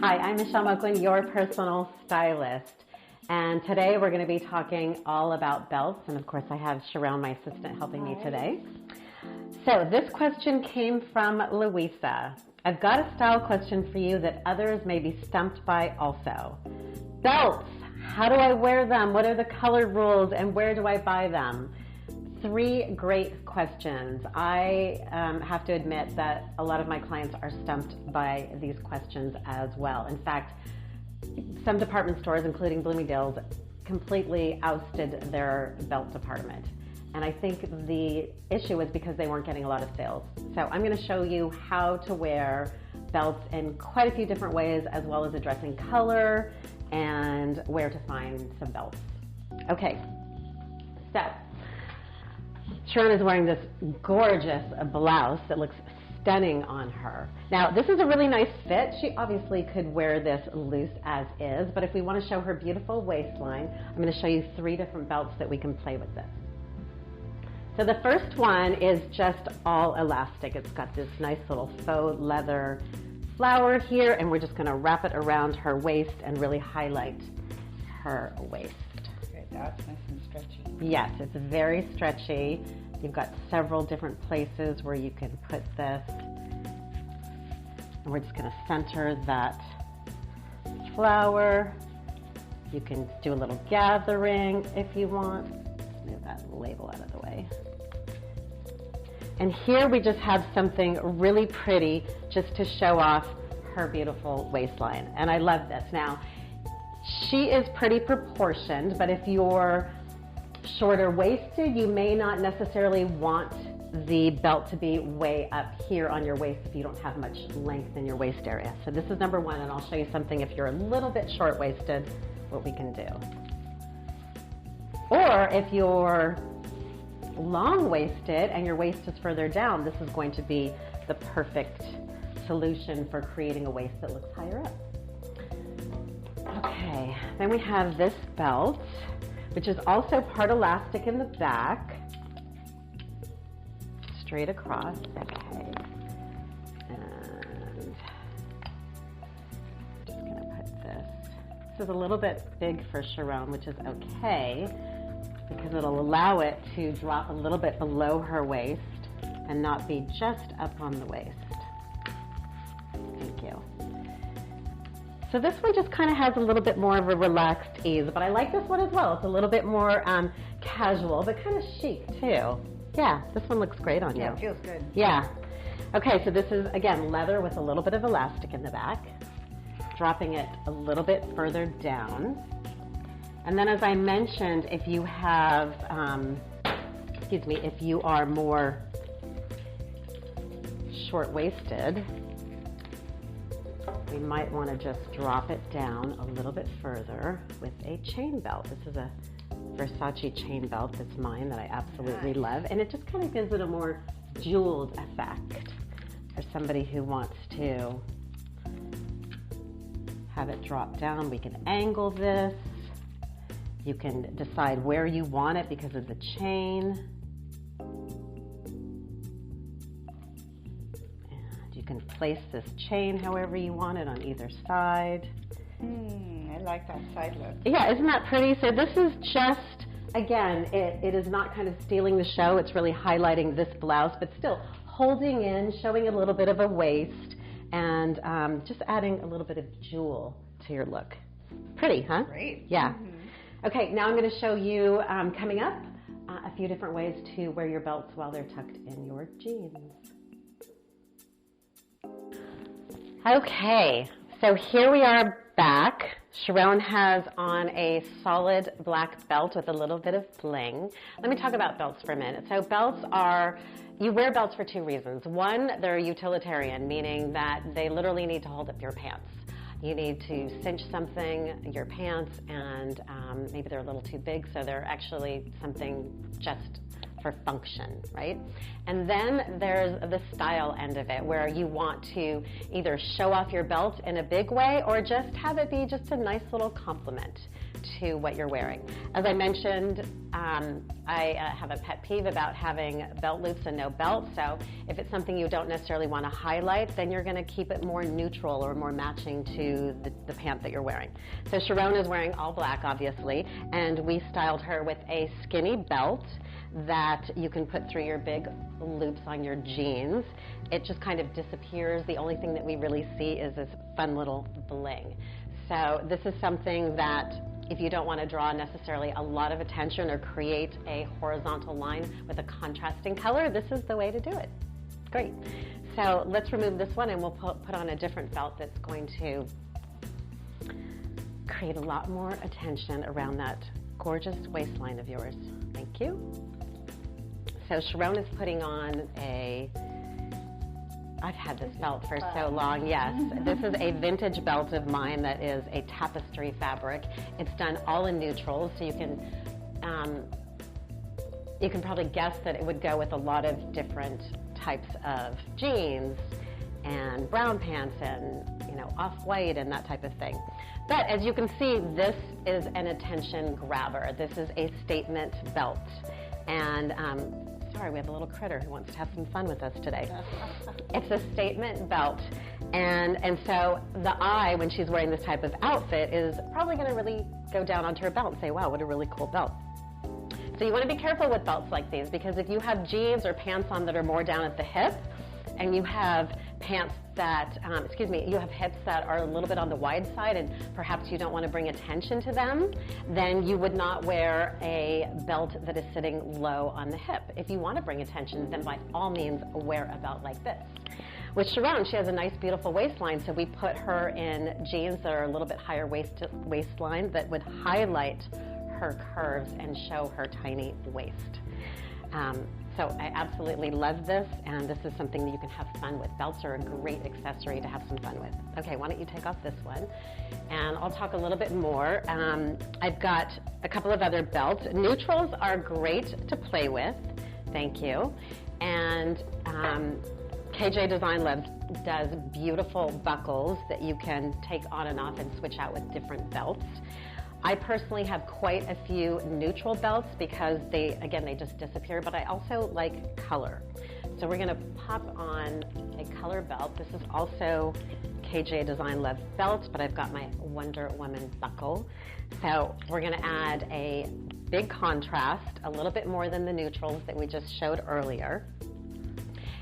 Hi, I'm Michelle Moquin, your personal stylist. And today we're going to be talking all about belts. And of course I have Sharon, my assistant, helping me today. So this question came from Louisa. I've got a style question for you that others may be stumped by also. Belts, how do I wear them? What are the color rules and where do I buy them? 3 great questions. I have to admit that a lot of my clients are stumped by these questions as well. In fact, some department stores, including Bloomingdale's, completely ousted their belt department. And I think the issue is because they weren't getting a lot of sales. So I'm going to show you how to wear belts in quite a few different ways, as well as addressing color and where to find some belts. Okay, so Sharon is wearing this gorgeous blouse that looks stunning on her. Now, this is a really nice fit. She obviously could wear this loose as is, but if we want to show her beautiful waistline, I'm going to show you 3 different belts that we can play with this. So the first one is just all elastic. It's got this nice little faux leather flower here, and we're just going to wrap it around her waist and really highlight her waist. Okay, that's nice and stretchy. Yes, it's very stretchy. You've got several different places where you can put this. And we're just going to center that flower. You can do a little gathering if you want. Move that label out of the way. And here we just have something really pretty just to show off her beautiful waistline. And I love this. Now, she is pretty proportioned, but if you're shorter waisted, you may not necessarily want the belt to be way up here on your waist if you don't have much length in your waist area. So this is number 1, and I'll show you something if you're a little bit short waisted, what we can do. Or if you're long waisted and your waist is further down, this is going to be the perfect solution for creating a waist that looks higher up. Okay, then we have this belt, which is also part elastic in the back, straight across. Okay, and just gonna put this. This is a little bit big for Sharon, which is okay, because it'll allow it to drop a little bit below her waist and not be just up on the waist. Thank you. So this one just kind of has a little bit more of a relaxed ease, but I like this one as well. It's a little bit more casual, but kind of chic too. Yeah, this one looks great on you. Yeah, it feels good. Yeah. Okay, so this is, again, leather with a little bit of elastic in the back, dropping it a little bit further down. And then, as I mentioned, if you have, if you are more short-waisted, we might want to just drop it down a little bit further with a chain belt. This is a Versace chain belt that's mine that I absolutely love, and it just kind of gives it a more jeweled effect for somebody who wants to have it drop down. We can angle this. You can decide where you want it because of the chain. And you can place this chain however you want it on either side. I like that side look. Yeah, isn't that pretty? So this is just, again, it is not kind of stealing the show. It's really highlighting this blouse, but still holding in, showing a little bit of a waist, and just adding a little bit of jewel to your look. Pretty, huh? Great. Yeah. Okay, now I'm going to show you, coming up, a few different ways to wear your belts while they're tucked in your jeans. Okay, so here we are back. Sharon has on a solid black belt with a little bit of bling. Let me talk about belts for a minute. So belts are, you wear belts for 2 reasons. One, they're utilitarian, meaning that they literally need to hold up your pants. You need to cinch something, your pants, and maybe they're a little too big, so they're actually something just for function, right? And then there's the style end of it, where you want to either show off your belt in a big way or just have it be just a nice little compliment. to what you're wearing. As I mentioned, I have a pet peeve about having belt loops and no belt, so if it's something you don't necessarily want to highlight, then you're going to keep it more neutral or more matching to the pant that you're wearing. So Sharon is wearing all black, obviously, and we styled her with a skinny belt that you can put through your big loops on your jeans. It just kind of disappears. The only thing that we really see is this fun little bling. So this is something that if you don't want to draw necessarily a lot of attention or create a horizontal line with a contrasting color, this is the way to do it. Great. So let's remove this one and we'll put on a different belt that's going to create a lot more attention around that gorgeous waistline of yours. Thank you. So Sharon is putting on I've had this belt for so long, yes. This is a vintage belt of mine that is a tapestry fabric. It's done all in neutrals, so you can probably guess that it would go with a lot of different types of jeans and brown pants and off-white and that type of thing. But as you can see, this is an attention grabber. This is a statement belt. And sorry, we have a little critter who wants to have some fun with us today. It's a statement belt. And so the eye, when she's wearing this type of outfit, is probably going to really go down onto her belt and say, wow, what a really cool belt. So you want to be careful with belts like these, because if you have jeans or pants on that are more down at the hip, and you have pants that, you have hips that are a little bit on the wide side and perhaps you don't want to bring attention to them, then you would not wear a belt that is sitting low on the hip. If you want to bring attention, then by all means wear a belt like this. With Sharon, she has a nice, beautiful waistline, so we put her in jeans that are a little bit higher waistline that would highlight her curves and show her tiny waist. So I absolutely love this, and this is something that you can have fun with. Belts are a great accessory to have some fun with. Okay, why don't you take off this one, and I'll talk a little bit more. I've got a couple of other belts. Neutrals are great to play with, thank you, and KJ Design Love does beautiful buckles that you can take on and off and switch out with different belts. I personally have quite a few neutral belts because they just disappear, but I also like color. So we're going to pop on a color belt. This is also KJ Design Love belt, but I've got my Wonder Woman buckle. So we're going to add a big contrast, a little bit more than the neutrals that we just showed earlier.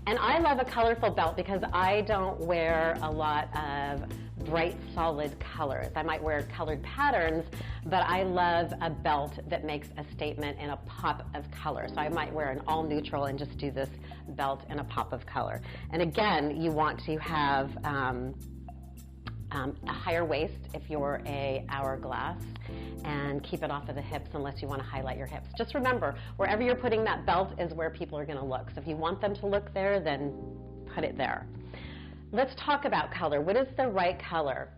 And I love a colorful belt because I don't wear a lot of bright, solid colors. I might wear colored patterns, but I love a belt that makes a statement in a pop of color. So I might wear an all neutral and just do this belt in a pop of color. And again, you want to have a higher waist if you're a hourglass, and keep it off of the hips unless you want to highlight your hips. Just remember, wherever you're putting that belt is where people are going to look. So if you want them to look there, then put it there. Let's talk about color. What is the right color?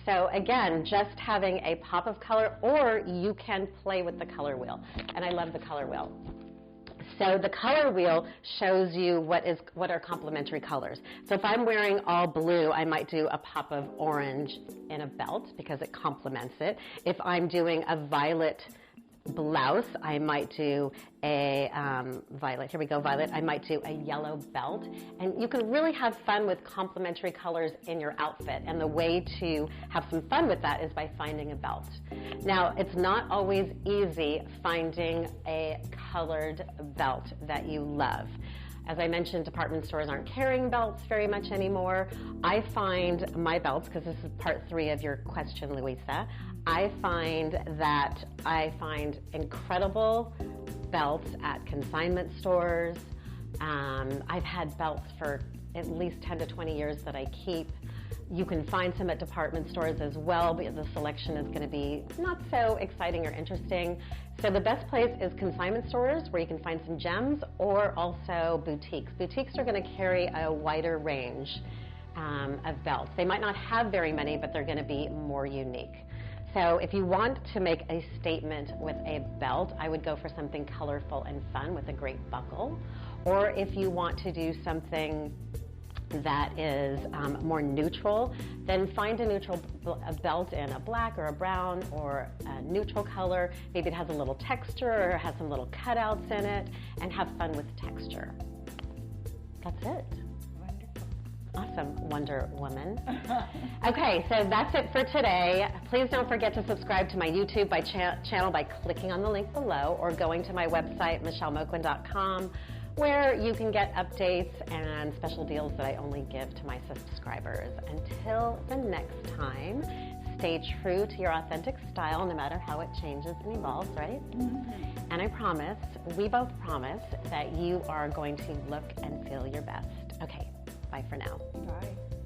So again, just having a pop of color, or you can play with the color wheel. And I love the color wheel. So the color wheel shows you what are complementary colors. So if I'm wearing all blue, I might do a pop of orange in a belt because it complements it. If I'm doing a violet blouse, I might do a violet. Here we go, violet. I might do a yellow belt. And you can really have fun with complementary colors in your outfit. And the way to have some fun with that is by finding a belt. Now, it's not always easy finding a colored belt that you love. As I mentioned, department stores aren't carrying belts very much anymore. I find my belts, because this is part 3 of your question, Louisa, I find incredible belts at consignment stores. I've had belts for at least 10 to 20 years that I keep. You can find some at department stores as well, but the selection is going to be not so exciting or interesting. So the best place is consignment stores, where you can find some gems, or also boutiques. Boutiques are going to carry a wider range of belts. They might not have very many, but they're going to be more unique. So if you want to make a statement with a belt, I would go for something colorful and fun with a great buckle. Or if you want to do something that is more neutral, then find a neutral belt in a black or a brown or a neutral color. Maybe it has a little texture or has some little cutouts in it, and have fun with texture. That's it. Awesome, Wonder Woman. Okay, so that's it for today. Please don't forget to subscribe to my YouTube channel by clicking on the link below or going to my website, michellemoquin.com, where you can get updates and special deals that I only give to my subscribers. Until the next time, stay true to your authentic style no matter how it changes and evolves, right? Mm-hmm. And I promise, we both promise, that you are going to look and feel your best. Okay, bye for now. Bye.